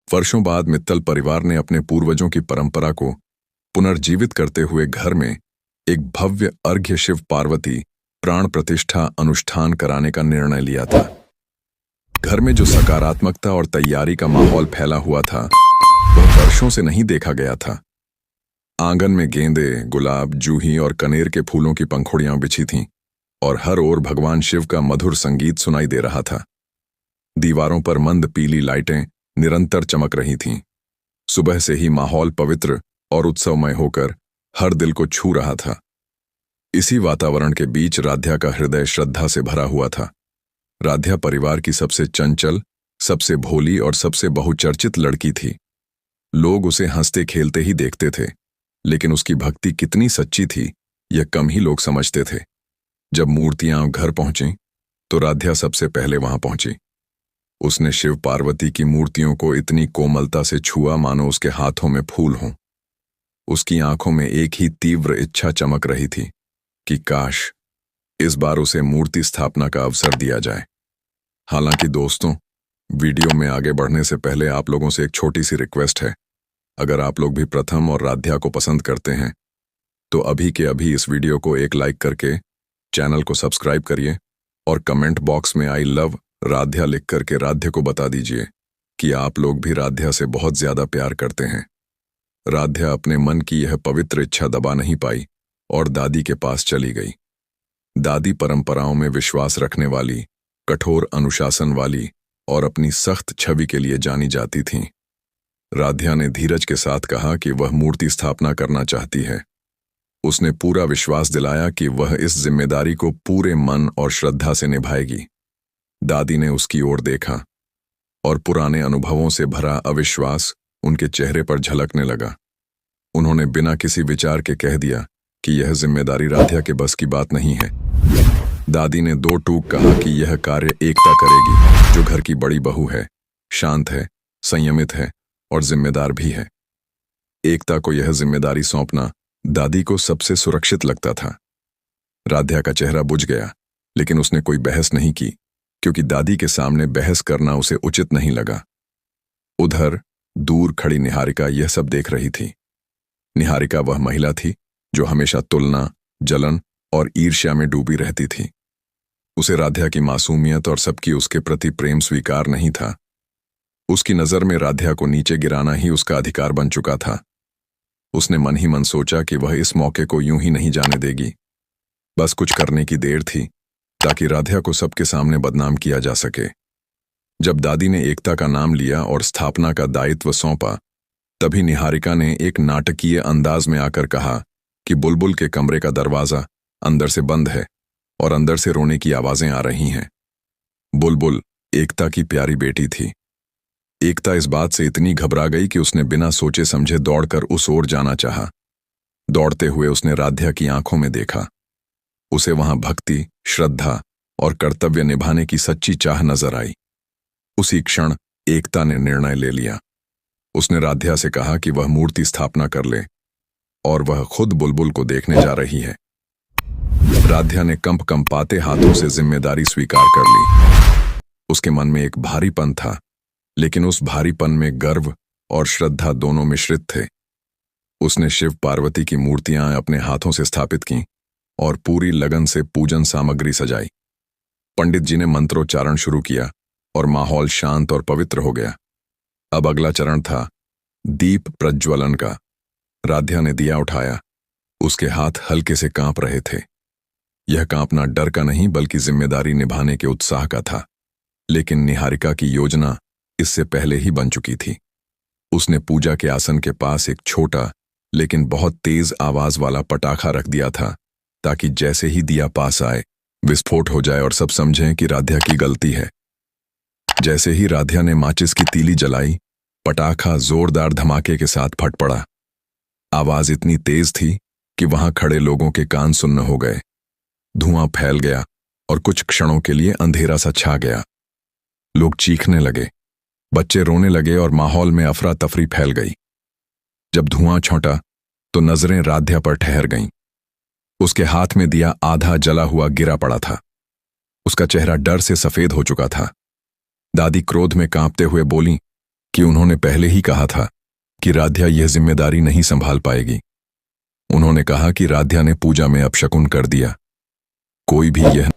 वर्षों बाद मित्तल परिवार ने अपने पूर्वजों की परंपरा को पुनर्जीवित करते हुए घर में एक भव्य अर्घ्य शिव पार्वती प्राण प्रतिष्ठा अनुष्ठान कराने का निर्णय लिया था। घर में जो सकारात्मकता और तैयारी का माहौल फैला हुआ था वह वर्षों से नहीं देखा गया था। आंगन में गेंदे, गुलाब, जूही और कनेर के फूलों की पंखुड़ियां बिछी थीं और हर ओर भगवान शिव का मधुर संगीत सुनाई दे रहा था। दीवारों पर मंद पीली लाइटें निरंतर चमक रही थीं। सुबह से ही माहौल पवित्र और उत्सवमय होकर हर दिल को छू रहा था। इसी वातावरण के बीच राध्या का हृदय श्रद्धा से भरा हुआ था। राध्या परिवार की सबसे चंचल, सबसे भोली और सबसे बहुचर्चित लड़की थी। लोग उसे हंसते खेलते ही देखते थे, लेकिन उसकी भक्ति कितनी सच्ची थी यह कम ही लोग समझते थे। जब मूर्तियां घर पहुंची तो राध्या सबसे पहले वहां पहुंची। उसने शिव पार्वती की मूर्तियों को इतनी कोमलता से छुआ मानो उसके हाथों में फूल हों। उसकी आंखों में एक ही तीव्र इच्छा चमक रही थी कि काश इस बार उसे मूर्ति स्थापना का अवसर दिया जाए। हालांकि दोस्तों, वीडियो में आगे बढ़ने से पहले आप लोगों से एक छोटी सी रिक्वेस्ट है। अगर आप लोग भी प्रथम और राध्या को पसंद करते हैं तो अभी के अभी इस वीडियो को एक लाइक करके चैनल को सब्सक्राइब करिए और कमेंट बॉक्स में आई लव राध्या लिख करके राध्या को बता दीजिए कि आप लोग भी राध्या से बहुत ज्यादा प्यार करते हैं। राध्या अपने मन की यह पवित्र इच्छा दबा नहीं पाई और दादी के पास चली गई। दादी परंपराओं में विश्वास रखने वाली, कठोर अनुशासन वाली और अपनी सख्त छवि के लिए जानी जाती थीं। राध्या ने धीरज के साथ कहा कि वह मूर्ति स्थापना करना चाहती है। उसने पूरा विश्वास दिलाया कि वह इस जिम्मेदारी को पूरे मन और श्रद्धा से निभाएगी। दादी ने उसकी ओर देखा और पुराने अनुभवों से भरा अविश्वास उनके चेहरे पर झलकने लगा। उन्होंने बिना किसी विचार के कह दिया कि यह जिम्मेदारी राध्या के बस की बात नहीं है। दादी ने दो टूक कहा कि यह कार्य एकता करेगी, जो घर की बड़ी बहू है, शांत है, संयमित है और जिम्मेदार भी है। एकता को यह जिम्मेदारी सौंपना दादी को सबसे सुरक्षित लगता था। राध्या का चेहरा बुझ गया, लेकिन उसने कोई बहस नहीं की, क्योंकि दादी के सामने बहस करना उसे उचित नहीं लगा। उधर दूर खड़ी निहारिका यह सब देख रही थी। निहारिका वह महिला थी जो हमेशा तुलना, जलन और ईर्ष्या में डूबी रहती थी। उसे राध्या की मासूमियत और सबकी उसके प्रति प्रेम स्वीकार नहीं था। उसकी नजर में राध्या को नीचे गिराना ही उसका अधिकार बन चुका था। उसने मन ही मन सोचा कि वह इस मौके को यूं ही नहीं जाने देगी। बस कुछ करने की देर थी ताकि राध्या को सबके सामने बदनाम किया जा सके। जब दादी ने एकता का नाम लिया और स्थापना का दायित्व सौंपा, तभी निहारिका ने एक नाटकीय अंदाज में आकर कहा कि बुलबुल के कमरे का दरवाजा अंदर से बंद है और अंदर से रोने की आवाजें आ रही हैं। बुलबुल एकता की प्यारी बेटी थी। एकता इस बात से इतनी घबरा गई कि उसने बिना सोचे समझे दौड़कर उस ओर जाना चाहा। दौड़ते हुए उसने राध्या की आंखों में देखा। उसे वहां भक्ति, श्रद्धा और कर्तव्य निभाने की सच्ची चाह नजर आई। उसी क्षण एकता ने निर्णय ले लिया। उसने राध्या से कहा कि वह मूर्ति स्थापना कर ले और वह खुद बुलबुल को देखने जा रही है। राध्या ने कंपाते हाथों से जिम्मेदारी स्वीकार कर ली। उसके मन में एक भारीपन था, लेकिन उस भारीपन में गर्व और श्रद्धा दोनों मिश्रित थे। उसने शिव पार्वती की मूर्तियां अपने हाथों से स्थापित की और पूरी लगन से पूजन सामग्री सजाई। पंडित जी ने मंत्रोच्चारण शुरू किया और माहौल शांत और पवित्र हो गया। अब अगला चरण था दीप प्रज्वलन का। राध्या ने दिया उठाया। उसके हाथ हल्के से कांप रहे थे। यह कांपना डर का नहीं बल्कि जिम्मेदारी निभाने के उत्साह का था। लेकिन निहारिका की योजना इससे पहले ही बन चुकी थी। उसने पूजा के आसन के पास एक छोटा लेकिन बहुत तेज आवाज वाला पटाखा रख दिया था, ताकि जैसे ही दिया पास आए विस्फोट हो जाए और सब समझें कि राध्या की गलती है। जैसे ही राध्या ने माचिस की तीली जलाई, पटाखा जोरदार धमाके के साथ फट पड़ा। आवाज इतनी तेज थी कि वहां खड़े लोगों के कान सुन्न हो गए। धुआं फैल गया और कुछ क्षणों के लिए अंधेरा सा छा गया। लोग चीखने लगे, बच्चे रोने लगे और माहौल में अफरा तफरी फैल गई। जब धुआं छौंटा तो नजरें राध्या पर ठहर गईं। उसके हाथ में दिया आधा जला हुआ गिरा पड़ा था। उसका चेहरा डर से सफेद हो चुका था। दादी क्रोध में कांपते हुए बोली कि उन्होंने पहले ही कहा था कि राध्या यह जिम्मेदारी नहीं संभाल पाएगी। उन्होंने कहा कि राध्या ने पूजा में अपशकुन कर दिया। कोई भी यह